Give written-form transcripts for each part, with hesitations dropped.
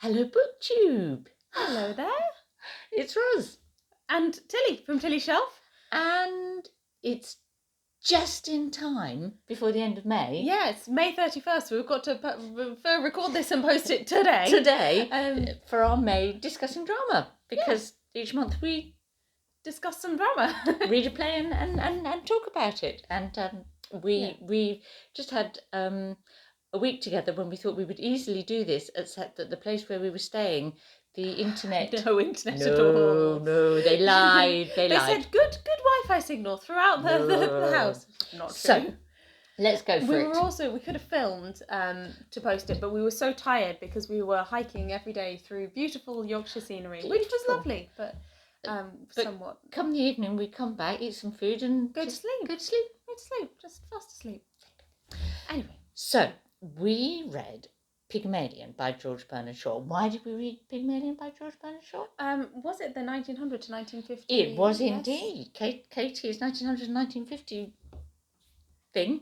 Hello, BookTube. Hello there. It's Roz. And Tilly from Tilly Shelf. And it's just in time before the end of May. Yeah, it's May 31st. So we've got to record this and post it today. For our May discussing drama. Because each month we discuss some drama. read a play and talk about it. And we just had a week together when we thought we would easily do this, except that the place where we were staying, the internet... No internet at all. No, they lied. They lied. They said good Wi-Fi signal throughout the house. Not true. So, let's go for it. We could have filmed to post it, but we were so tired because we were hiking every day through beautiful Yorkshire scenery, which was lovely, but somewhat. Come the evening, we come back, eat some food and go to sleep. Just fast asleep. Anyway. So, we read Pygmalion by George Bernard Shaw. Why did we read Pygmalion by George Bernard Shaw? Was it the 1900 to 1950? It was indeed. Katie's 1900 to 1950 thing.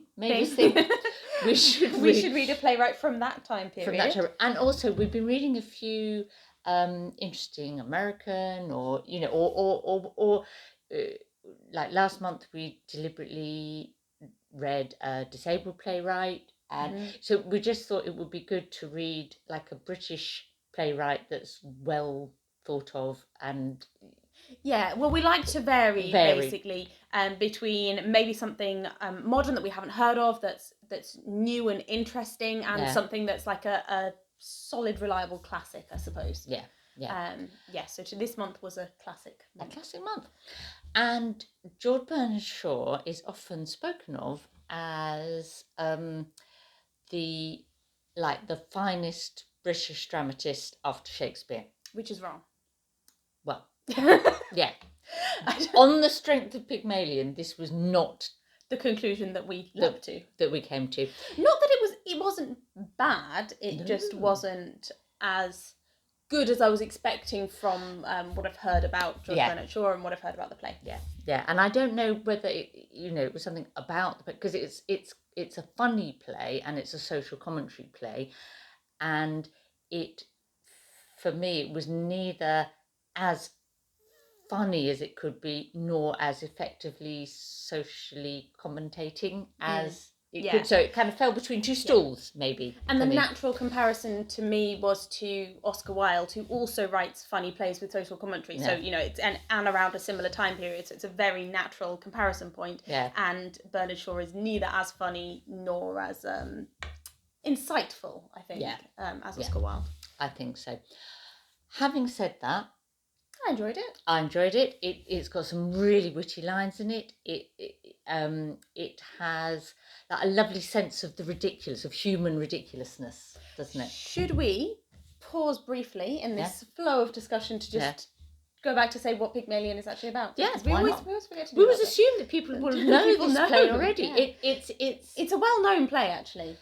We should read a playwright from that time period. And also, we've been reading a few interesting American or like last month we deliberately read a disabled playwright. And so we just thought it would be good to read like a British playwright that's well thought of and... Yeah, well, we like to vary. Basically between maybe something modern that we haven't heard of that's new and interesting and something that's like a solid, reliable classic, I suppose. So this month was a classic month. And George Bernard Shaw is often spoken of as... the finest British dramatist after Shakespeare. Which is wrong. Well, yeah. On the strength of Pygmalion, this was not the conclusion that we came to. Not that it wasn't bad, it just wasn't as good as I was expecting from what I've heard about George Bernard Shaw and what I've heard about the play. Yeah, and I don't know whether it was something about, because it's a funny play and it's a social commentary play, and for me it was neither as funny as it could be nor as effectively socially commentating as it could. So it kind of fell between two stools, maybe. And the natural comparison to me was to Oscar Wilde, who also writes funny plays with social commentary. So it's and around a similar time period. So it's a very natural comparison point. Yeah. And Bernard Shaw is neither as funny nor as insightful, I think, as Oscar Wilde. I think so. Having said that, I enjoyed it. It's got some really witty lines in it. It has a lovely sense of the ridiculous, of human ridiculousness, doesn't it? Should we pause briefly in this flow of discussion to just go back to say what Pygmalion is actually about? Yes, we always forget to do that. We always assume that people will know this play already. Yeah. It's a well-known play, actually.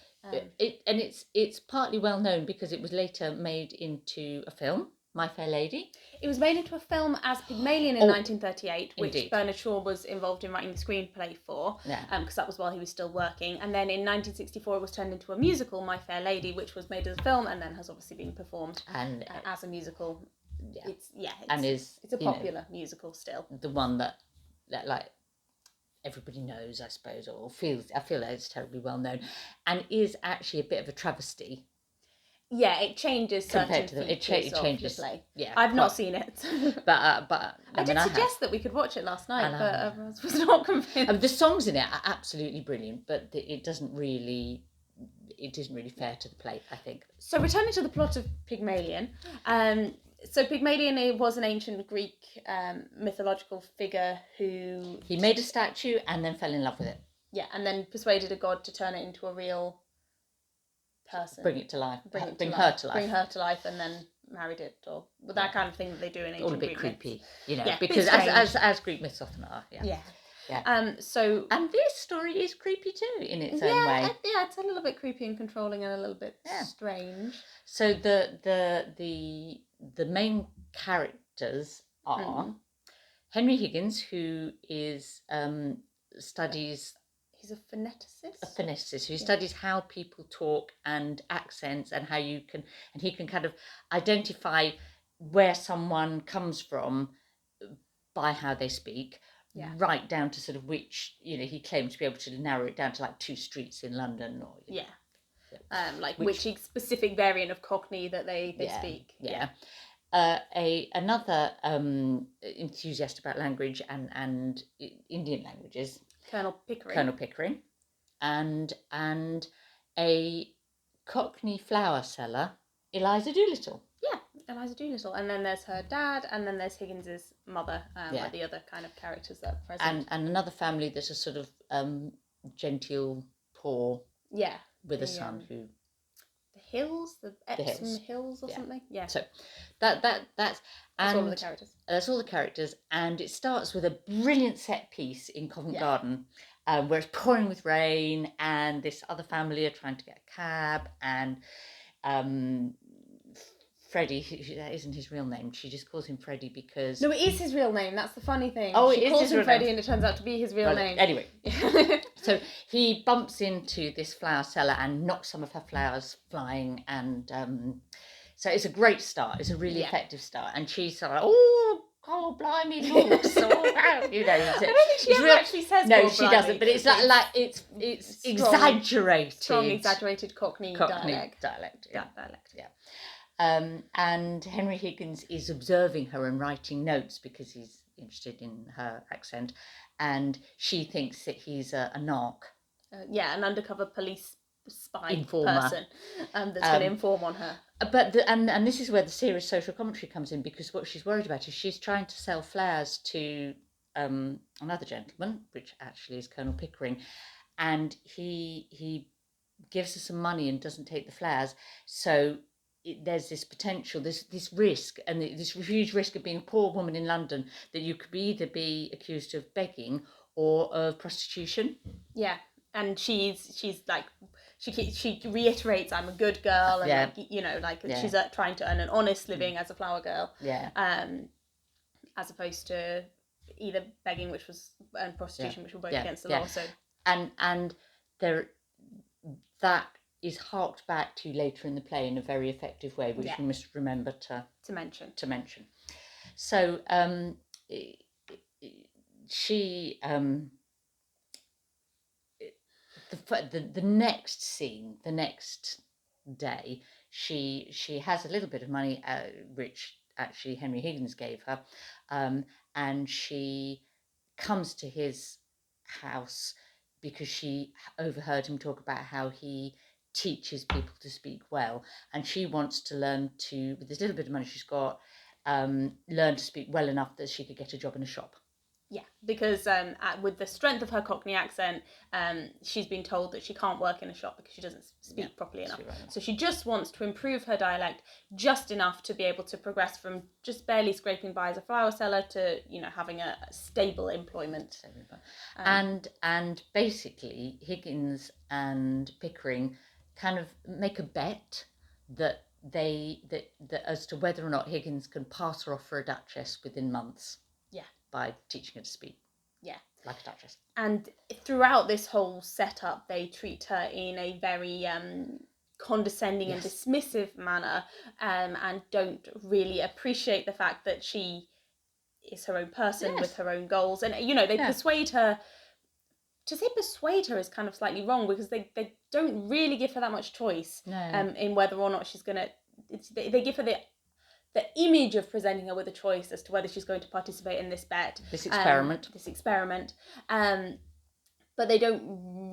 It's partly well known because it was later made into a film, My Fair Lady. It was made into a film as Pygmalion in 1938, which indeed. Bernard Shaw was involved in writing the screenplay for, because that was while he was still working. And then in 1964, it was turned into a musical, My Fair Lady, which was made as a film and then has obviously been performed as a musical. It's a popular musical still. The one that like everybody knows, I suppose, or feels. I feel like it's terribly well known, and is actually a bit of a travesty. Yeah, it changes certain features of the play. Yeah, I've not seen it. but I did suggest that we could watch it last night, but I was not convinced. The songs in it are absolutely brilliant, but it isn't really fair to the play, I think. So returning to the plot of Pygmalion, so Pygmalion was an ancient Greek mythological figure who... He made a statue and then fell in love with it. Yeah, and then persuaded a god to turn it into a real person. Bring it to life. Bring her to life and then married it, or that kind of thing that they do in ancient Greek. All a bit creepy, because as Greek myths often are. Yeah. And this story is creepy too in its own way. Yeah, it's a little bit creepy and controlling and a little bit strange. So the main characters are Henry Higgins, who is studies He's a phoneticist. A phoneticist who studies how people talk and accents, and how you can, and he can kind of identify where someone comes from by how they speak, right down to sort of which, he claimed to be able to narrow it down to like 2 streets in London, or like which specific variant of Cockney that they speak. Another enthusiast about language and Indian languages, Colonel Pickering, and a Cockney flower seller, Eliza Doolittle. Eliza Doolittle, and then there's her dad, and then there's Higgins's mother, like the other kind of characters that are present. And another family that's a sort of genteel poor, with a son who. The Hills, the Epsom Hills or something. Yeah. So that's all of the characters. That's all the characters, and it starts with a brilliant set piece in Covent Garden, where it's pouring with rain, and this other family are trying to get a cab, and Freddie, that isn't his real name. She just calls him Freddie because... No, it is his real name. That's the funny thing. Oh, she calls him Freddie, and it turns out to be his real name. Anyway, so he bumps into this flower seller and knocks some of her flowers flying, and so it's a great start. It's a really effective start, and she's sort of like, oh, blimey, looks, I don't think she ever actually says. No, she doesn't. But it's like it's exaggerated, strong exaggerated Cockney dialect. Yeah. And Henry Higgins is observing her and writing notes because he's interested in her accent, and she thinks that he's a narc. An undercover police spy informer person that's going to inform on her. But and this is where the serious social commentary comes in, because what she's worried about is she's trying to sell flowers to another gentleman, which actually is Colonel Pickering, and he gives her some money and doesn't take the flowers, so there's this potential, this risk, and this huge risk of being a poor woman in London, that you could either be accused of begging or of prostitution. Yeah, and she's like, she reiterates, I'm a good girl, and she's trying to earn an honest living as a flower girl. As opposed to either begging, which was, and prostitution, which were both against the law. So and there that is harked back to later in the play in a very effective way, which we must remember to mention. So she the next scene, the next day, she has a little bit of money, which actually Henry Higgins gave her, and she comes to his house because she overheard him talk about how he teaches people to speak well, and she wants to learn to, with this little bit of money she's got, learn to speak well enough that she could get a job in a shop. Yeah, because with the strength of her Cockney accent, she's been told that she can't work in a shop because she doesn't speak properly enough. Right. So she just wants to improve her dialect just enough to be able to progress from just barely scraping by as a flower seller to, having a stable employment. And basically, Higgins and Pickering kind of make a bet that as to whether or not Higgins can pass her off for a duchess within months. By teaching her to speak. Like a duchess. And throughout this whole setup, they treat her in a very condescending and dismissive manner, and don't really appreciate the fact that she is her own person with her own goals. And, they persuade her. To say persuade her is kind of slightly wrong, because they don't really give her that much choice in whether or not she's going to... They give her the image of presenting her with a choice as to whether she's going to participate in this bet. This experiment. But they don't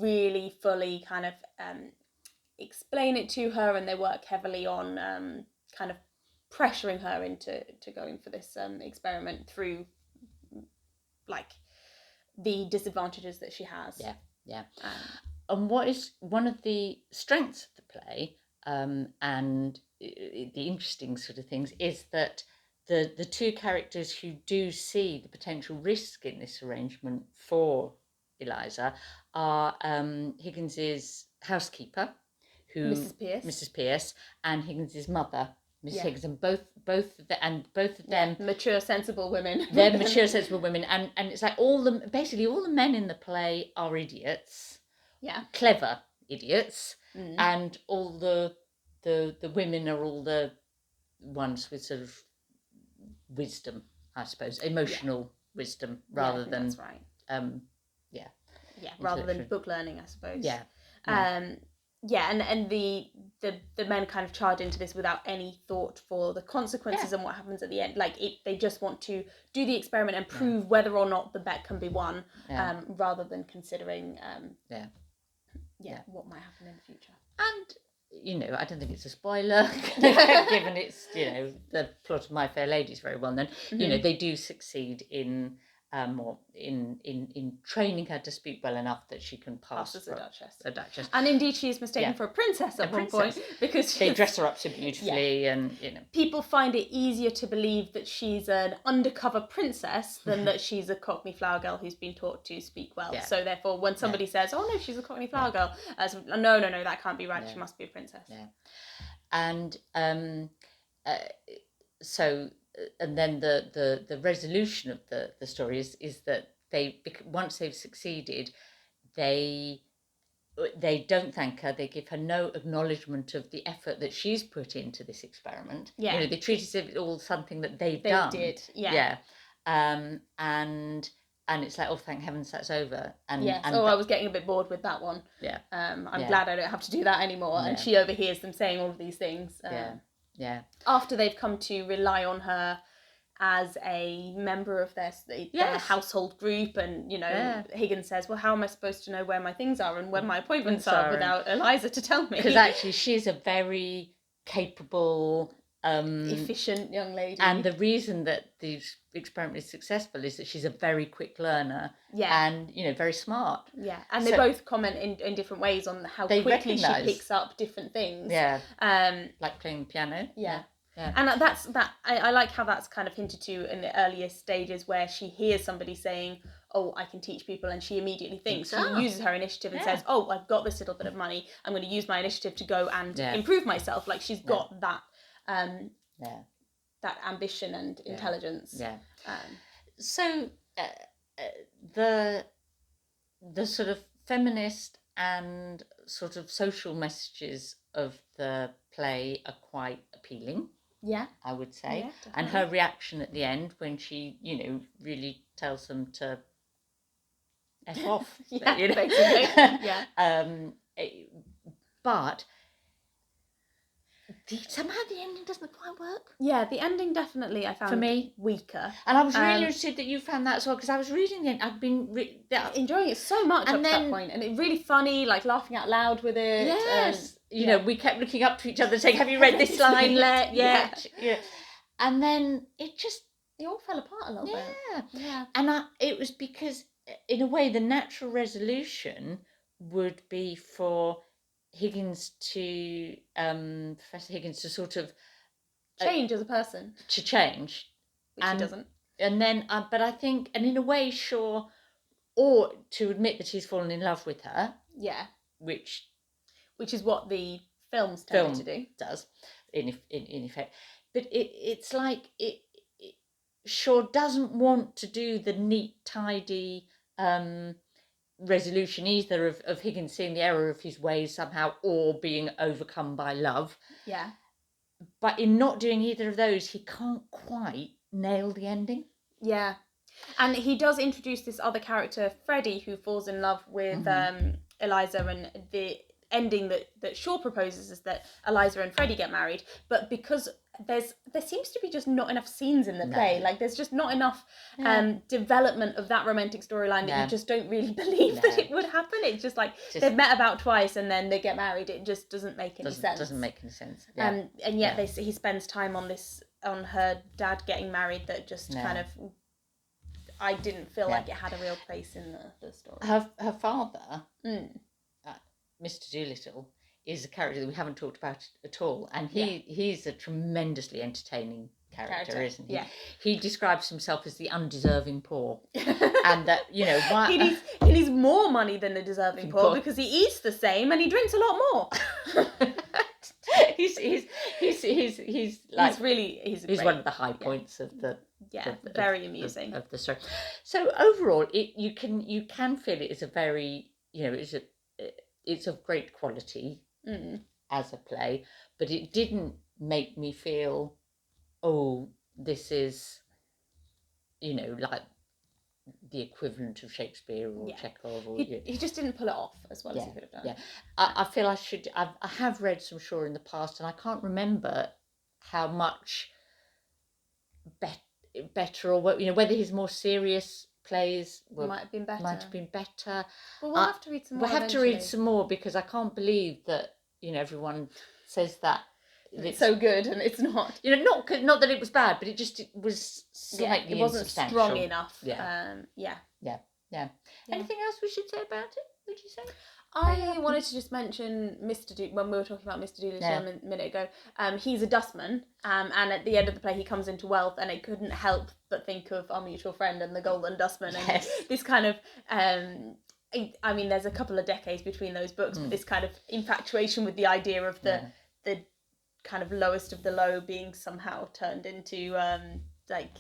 really fully kind of explain it to her, and they work heavily on kind of pressuring her into going for this experiment through, like, the disadvantages that she has. And what is one of the strengths of the play, and the interesting sort of things, is that the two characters who do see the potential risk in this arrangement for Eliza are Higgins's housekeeper, Mrs. Pierce, and Higgins's mother, Mrs. Higgins, and both of them mature, sensible women. They're mature, sensible women, and it's like all the men in the play are idiots. clever idiots, and all the women are all the ones with sort of wisdom, I suppose, emotional wisdom, rather than that's right. Rather than book learning, I suppose. And the men kind of charge into this without any thought for the consequences and what happens at the end. Like they just want to do the experiment and prove whether or not the bet can be won, rather than considering what might happen in the future. And I don't think it's a spoiler, given it's the plot of My Fair Lady is very well known. They do succeed in training her to speak well enough that she can pass as a duchess. And indeed, she is mistaken for a princess at one point, because they dress her up so beautifully, and people find it easier to believe that she's an undercover princess than that she's a Cockney flower girl who's been taught to speak well. So therefore, when somebody says, "Oh no, she's a Cockney flower girl," no, that can't be right. She must be a princess. And so. And then the resolution of the story is that once they've succeeded, they don't thank her. They give her no acknowledgement of the effort that she's put into this experiment. They treat it as if it's all something that they've done. They did. And it's like, oh, thank heavens that's over. And I was getting a bit bored with that one. I'm glad I don't have to do that anymore. And she overhears them saying all of these things. After they've come to rely on her as a member of their household group, and Higgins says, well, how am I supposed to know where my things are and when my appointments are without Eliza to tell me? Because actually she's a very capable, efficient young lady, and the reason that the experiment is successful is that she's a very quick learner, and very smart, and they both comment in different ways on how quickly she picks up different things, like playing the piano. And I like how that's kind of hinted to in the earlier stages, where she hears somebody saying, oh, I can teach people, and she immediately thinks, she uses her initiative and says, oh, I've got this little bit of money, I'm going to use my initiative to go and improve myself. Like she's got that that ambition and intelligence. So the sort of feminist and sort of social messages of the play are quite appealing, I would say. And her reaction at the end when she really tells them to F off, basically. But somehow the ending doesn't quite work. The ending definitely I found for me weaker, and I was really interested that you found that as well, because I was reading the end. I've been enjoying it so much up to that point, and it's really funny, like laughing out loud with it. We kept looking up to each other saying, have you read this line yet? And then it all fell apart a little bit. And it was because in a way the natural resolution would be for Higgins to Professor Higgins to sort of change as a person, which he doesn't. And then but I think, and in a way, sure, or to admit that he's fallen in love with her, which is what the films tend to do, does in effect. But it's like it sure doesn't want to do the neat, tidy resolution either of Higgins seeing the error of his ways somehow, or being overcome by love. But in not doing either of those, he can't quite nail the ending. And he does introduce this other character, Freddie, who falls in love with Eliza, and the ending that Shaw proposes is that Eliza and Freddie get married, but because there seems to be just not enough scenes in the play, like there's just not enough development of that romantic storyline that you just don't really believe that it would happen. It's just like they've met about twice and then they get married. It just doesn't make any sense. Doesn't make any sense. And yet he spends time on her dad getting married that just kind of, I didn't feel like it had a real place in the story. Her father, Mr. Doolittle, is a character that we haven't talked about at all, and he's a tremendously entertaining character, isn't he? He describes himself as the undeserving poor, and that why he needs more money than the deserving poor, because he eats the same and he drinks a lot more. he's one of the high points of the very amusing of the story. So overall, you can feel it is a very it's of great quality as a play, but it didn't make me feel, oh, this is, like the equivalent of Shakespeare or Chekhov. Or, he just didn't pull it off as well as he could have done. Yeah, I feel I have read some Shaw in the past, and I can't remember how much better, or whether his more serious plays might have been better. Well, we'll have to read some more. We'll have to read some more, because I can't believe that everyone says that it's so good and it's not. Not that it was bad, but it was slightly it wasn't strong enough. Yeah. Anything else we should say about it? Would you say? I wanted to just mention Mr. when we were talking about Mr. Doolittle a minute ago. He's a dustman, and at the end of the play he comes into wealth, and I couldn't help but think of Our Mutual Friend and the Golden Dustman, and this kind of I mean, there's a couple of decades between those books, but this kind of infatuation with the idea of the kind of lowest of the low being somehow turned into like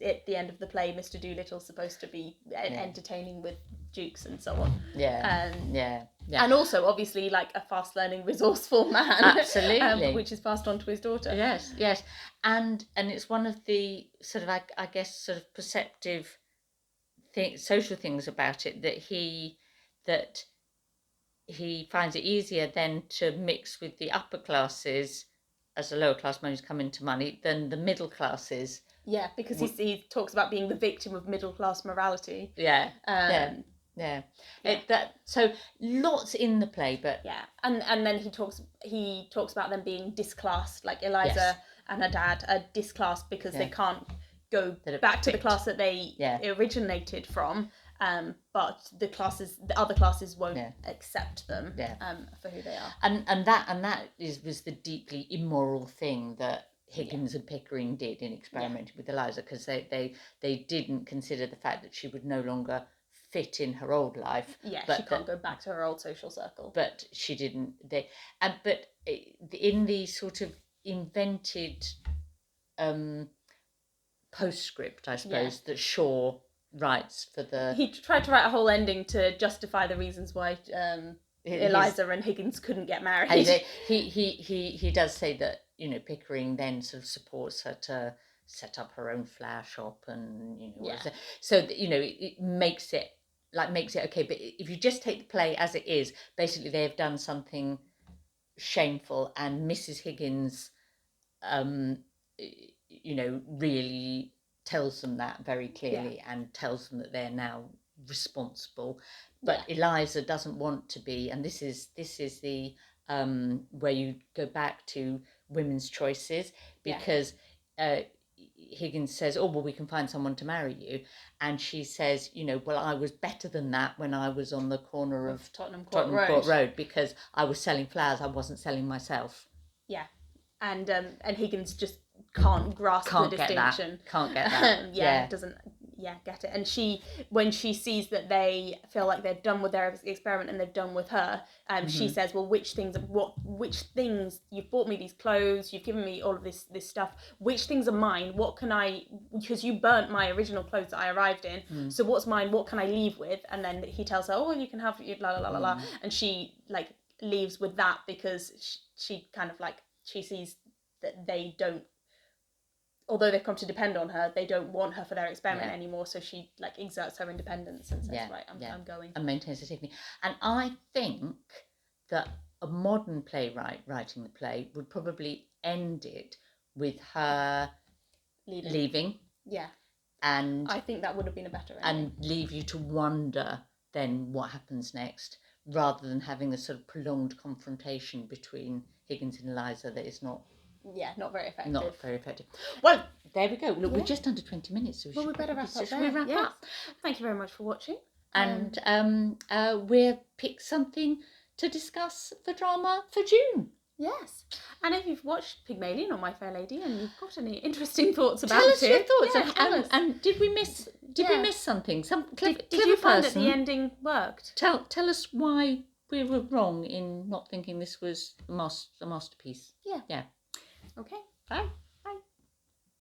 at the end of the play, Mr. Doolittle's supposed to be entertaining with dukes and so on. And also, obviously, like a fast-learning, resourceful man. Absolutely. Which is passed on to his daughter. Yes. And it's one of the sort of, I guess, sort of perceptive social things about it, that he finds it easier then to mix with the upper classes as a lower class man who's come into money than the middle classes. Yeah, because he talks about being the victim of middle class morality. So lots in the play, but and then he talks about them being disclassed, like Eliza and her dad are disclassed because they can't go back to the class that they originated from. But the other classes won't accept them for who they are. And that was the deeply immoral thing that Higgins and Pickering did in experimenting with Eliza, because they didn't consider the fact that she would no longer fit in her old life. She can't go back to her old social circle. But she didn't. But in the sort of invented postscript, I suppose, that Shaw writes for the... He tried to write a whole ending to justify the reasons why Eliza and Higgins couldn't get married. He does say that, Pickering then sort of supports her to set up her own flower shop, and so it makes it okay. But if you just take the play as it is, basically they have done something shameful, and Mrs. Higgins really tells them that very clearly, and tells them that they're now responsible. But Eliza doesn't want to be, and this is the where you go back to women's choices, because Higgins says, oh, well, we can find someone to marry you, and she says, well, I was better than that when I was on the corner of Tottenham Court Road, because I was selling flowers, I wasn't selling myself. And Higgins just can't grasp the distinction. Can't get that. Doesn't get it. And when she sees that they feel like they're done with their experiment and they've done with her, she says, well, which things you've bought me these clothes, you've given me all of this stuff, which things are mine, what can I, because you burnt my original clothes that I arrived in, so what's mine, what can I leave with? And then he tells her, oh, well, you can have la la la la la, and she like leaves with that, because she kind of like, she sees that they don't, although they've come to depend on her, they don't want her for their experiment anymore. So she like exerts her independence and says, right, I'm going. And maintains the dignity. And I think that a modern playwright writing the play would probably end it with her leaving. Yeah. And I think that would have been a better ending. And leave you to wonder then what happens next, rather than having a sort of prolonged confrontation between Higgins and Eliza that is not very effective. Not very effective. Well, there we go. Look, we're just under 20 minutes, so we better wrap up. Should we wrap up? Thank you very much for watching. And we'll pick something to discuss for drama for June. Yes. And if you've watched Pygmalion or My Fair Lady and you've got any interesting thoughts about it, tell us your thoughts. Yeah, tell us. And did we miss something? Did you find that the ending worked? Tell us why we were wrong in not thinking this was a masterpiece. Yeah. Okay. Bye.